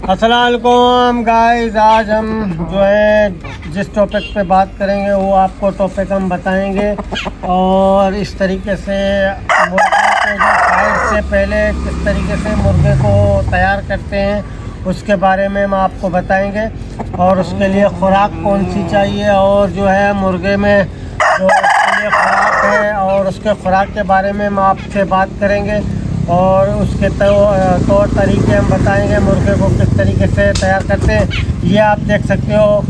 अस्सलाम वालेकुम गाइस, आज हम जो है जिस टॉपिक पे बात करेंगे वो आपको टॉपिक हम बताएंगे और इस तरीके से मुर्गे को जो फाइट से पहले किस तरीके से मुर्गे को तैयार करते हैं उसके बारे में हम आपको बताएंगे और उसके लिए खुराक कौन सी चाहिए और जो है मुर्गे में जो उसके लिए खुराक है और उसके खुराक के बारे में हम आपसे बात करेंगे और उसके तौर तरीके हम बताएंगे मुर्गे को किस तरीके से तैयार करते हैं। ये आप देख सकते हो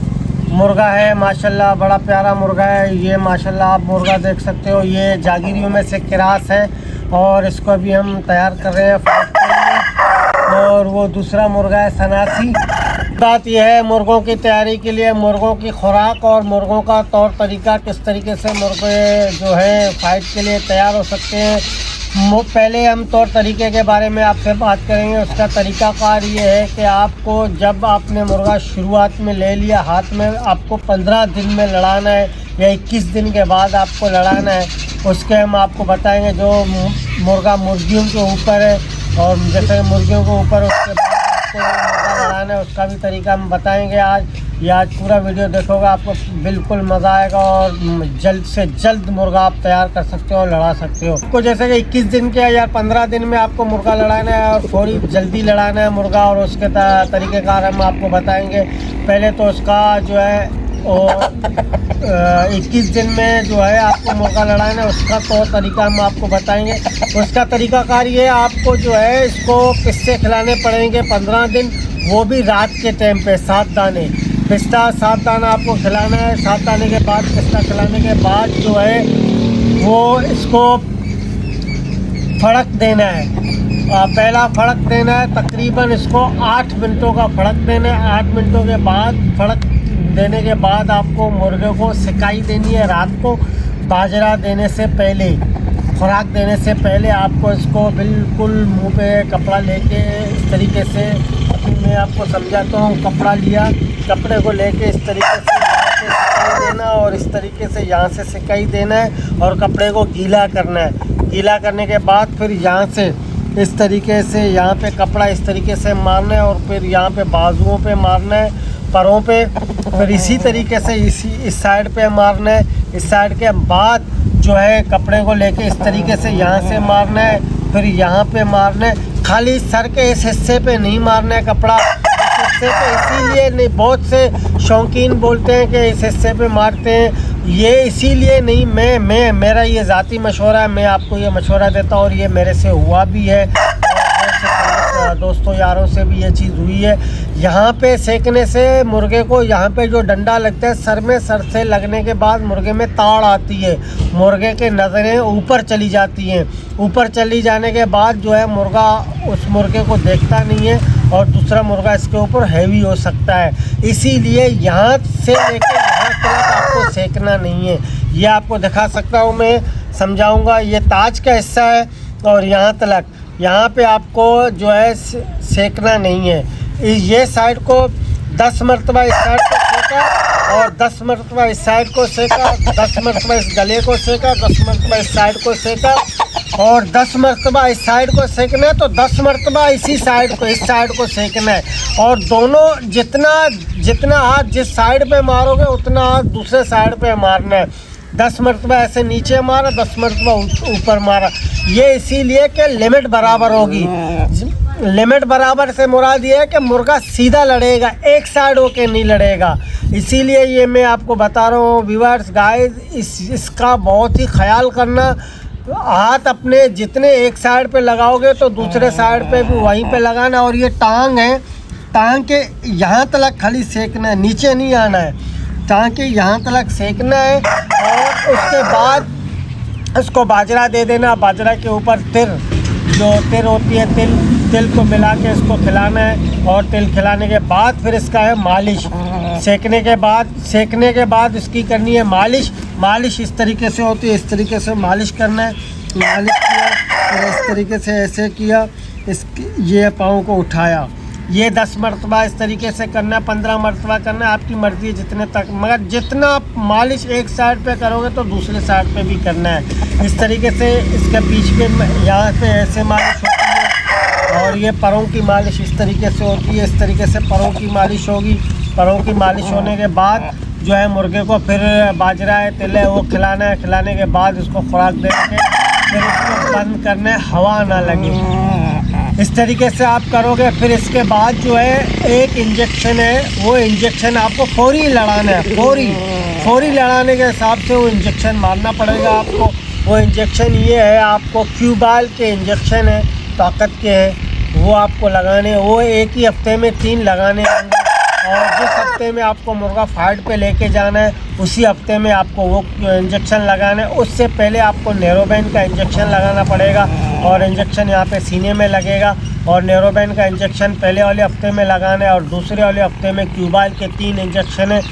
मुर्गा है, माशाल्लाह बड़ा प्यारा मुर्गा है ये, माशाल्लाह आप मुर्गा देख सकते हो। ये जागीरियों में से क्रास है और इसको भी हम तैयार कर रहे हैं फाइट के लिए। और वो दूसरा मुर्गा है सनासी। बात यह है मुर्गों की तैयारी के लिए मुर्गों की खुराक और मुर्गों का तौर तरीका किस तरीके से मुर्गे जो है फाइट के लिए तैयार हो सकते हैं। पहले हम तौर तरीके के बारे में आपसे बात करेंगे। उसका तरीक़ाकार ये है कि आपको जब आपने मुर्गा शुरुआत में ले लिया हाथ में, आपको 15 दिन में लड़ाना है या 21 दिन के बाद आपको लड़ाना है, उसके हम आपको बताएंगे। जो मुर्गा मुर्गियों के ऊपर है और जैसे मुर्गियों के ऊपर उसके बाद आपको मुर्गा लड़ाना है उसका भी तरीका हम बताएँगे। आज पूरा वीडियो देखोगे आपको बिल्कुल मज़ा आएगा और जल्द से जल्द मुर्गा आप तैयार कर सकते हो और लड़ा सकते हो। तो जैसे कि 21 दिन के या 15 दिन में आपको मुर्गा लड़ाना है और थोड़ी जल्दी लड़ाना है मुर्गा और उसके तरीक़ेकार हम आपको बताएंगे। पहले तो उसका जो है 21 दिन में जो है आपको मुर्गा लड़ाना है उसका तौर तरीका हम आपको बताएंगे। उसका तरीक़ाकार ये आपको जो है इसको पिस्ते खिलाने पड़ेंगे 15 दिन, वो भी रात के टाइम पे 7 दाने पिस्ता, 7 दाना आपको खिलाना है। 7 दाने के बाद पिस्ता खिलाने के बाद जो है वो इसको फड़क देना है। पहला फड़क देना है, तकरीबन इसको 8 मिनटों का फड़क देना है। 8 मिनटों के बाद फड़क देने के बाद आपको मुर्गे को सिकाई देनी है। रात को बाजरा देने से पहले, खुराक देने से पहले आपको इसको बिल्कुल मुंह पे कपड़ा लेके इस तरीके से, मैं आपको समझाता हूँ। कपड़ा लिया, कपड़े को लेके इस तरीके से यहाँ से सिकाई देना और इस तरीके से यहाँ से सिकाई देना है और कपड़े को गीला करना है। गीला करने के बाद फिर यहाँ से इस तरीके से यहाँ पे कपड़ा इस तरीके से मारना है और फिर यहाँ पे बाजुओं पे मारना है, परों पे, फिर इसी तरीके से इस साइड पे मारना है। इस साइड के बाद जो है कपड़े को लेके इस तरीके से यहाँ से मारना है, फिर यहाँ पे मारना है। खाली सर के इस हिस्से पे नहीं मारना है कपड़ा, इस हिस्से पे इसीलिए नहीं, बहुत से शौकीन बोलते हैं कि इस हिस्से पे मारते हैं, ये इसीलिए नहीं, मेरा ये ज़ाती मशवरा है, मैं आपको ये मशवरा देता हूँ और ये मेरे से हुआ भी है और दोस्तों यारों से भी ये चीज़ हुई है। यहाँ पे सेकने से मुर्गे को यहाँ पे जो डंडा लगता है सर में, सर से लगने के बाद मुर्गे में ताड़ आती है, मुर्गे के नज़रें ऊपर चली जाती हैं। ऊपर चली जाने के बाद जो है मुर्गा उस मुर्गे को देखता नहीं है और दूसरा मुर्गा इसके ऊपर हैवी हो सकता है। इसीलिए यहाँ से लेकर यहाँ तक आपको सेकना नहीं है। ये आपको दिखा सकता हूँ, मैं समझाऊँगा। ये ताज का हिस्सा है और यहाँ तक, यहाँ पे आपको जो है सेकना नहीं है। ये साइड को 10 मरतबा इस साइड को सेका और 10 मरतबा इस साइड को सेका, 10 मरतबा इस गले को सेका, 10 मरतबा इस साइड को सेका और 10 मरतबा इस साइड को सेकना है तो 10 मरतबा इसी साइड को, इस साइड को सेकना है। और दोनों जितना हाथ जिस साइड पे मारोगे उतना हाथ दूसरे साइड पे मारना है। 10 मरतबा ऐसे नीचे मारा, 10 मरतबा ऊपर मारा। ये इसीलिए कि लिमिट बराबर होगी। लिमिट बराबर से मुराद ये है कि मुर्गा सीधा लड़ेगा, एक साइड होके नहीं लड़ेगा। इसीलिए ये मैं आपको बता रहा हूँ व्यूअर्स गाइस, इसका बहुत ही ख्याल करना। हाथ अपने जितने एक साइड पे लगाओगे तो दूसरे साइड पे भी वहीं पे लगाना। और ये टांग है, टांग के यहाँ तक खाली सेकना है, नीचे नहीं आना है, टांग के यहाँ तक सेकना है। और उसके बाद इसको बाजरा दे देना, बाजरा के ऊपर जो तिर होती है, तिल को मिला के इसको खिलाना है। और तिल खिलाने के बाद फिर इसका है मालिश। सेकने के बाद इसकी करनी है मालिश इस तरीके से होती है, इस तरीके से मालिश करना है। मालिश किया फिर इस तरीके से ऐसे किया, ये पाँव को उठाया। ये 10 मरतबा इस तरीके से करना है, 15 मरतबा करना है, आपकी मर्ज़ी है जितने तक। मगर जितना मालिश एक साइड पे करोगे तो दूसरे साइड पे भी करना है। इस तरीके से इसके बीच में यहाँ पे ऐसे मालिश होती है और ये परों की मालिश इस तरीके से होती है, इस तरीके से परों की मालिश होगी। परों की मालिश होने के बाद जो है मुर्गे को फिर बाजरा है, तिल है, वो खिलाना है। खिलाने के बाद इसको खुराक दे के फिर इसको बंद करना है, हवा ना लगे। इस तरीके से आप करोगे। फिर इसके बाद जो है एक इंजेक्शन है, वो इंजेक्शन आपको फौरी लड़ाना है। फौरी लड़ाने के हिसाब से वो इंजेक्शन मारना पड़ेगा आपको। वो इंजेक्शन ये है, आपको क्यूबाल के इंजेक्शन है, ताकत के हैं, वो आपको लगाने। वो एक ही हफ्ते में 3 लगाने होंगे। और जिस हफ्ते में आपको मुर्गा फाइट पे लेके जाना है, उसी हफ्ते में आपको वो इंजेक्शन लगाना है। उससे पहले आपको नेरोबेन का इंजेक्शन लगाना पड़ेगा, और इंजेक्शन यहाँ पे सीने में लगेगा। और नेरोबेन का इंजेक्शन पहले वाले हफ्ते में लगाना है, और दूसरे वाले हफ्ते में क्यूबाल के 3 इंजेक्शन है।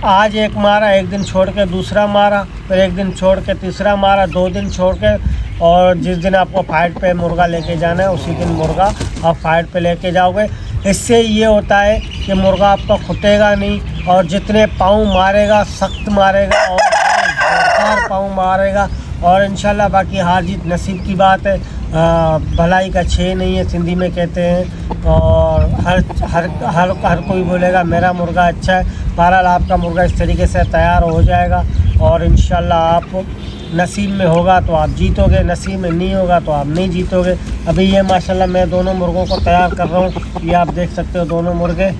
आज एक मारा, एक दिन छोड़ के दूसरा मारा, फिर एक दिन छोड़ के तीसरा मारा, 2 दिन छोड़ के, और जिस दिन आपको फाइट पे मुर्गा लेके जाना है, उसी दिन मुर्गा आप फाइट पे लेके जाओगे। इससे ये होता है कि मुर्गा आपका खुटेगा नहीं, और जितने पाँव मारेगा सख्त मारेगा और जोरदार पाँव मारेगा। और इंशाल्लाह बाकी हार जीत नसीब की बात है। भलाई का छे नहीं है, सिंधी में कहते हैं। और हर कोई बोलेगा मेरा मुर्गा अच्छा है। बहरहाल आपका मुर्गा इस तरीके से तैयार हो जाएगा, और इंशाल्लाह आप नसीब में होगा तो आप जीतोगे, नसीब में नहीं होगा तो आप नहीं जीतोगे। अभी ये माशाल्लाह मैं दोनों मुर्गों को तैयार कर रहा हूँ। ये आप देख सकते हो दोनों मुर्गे।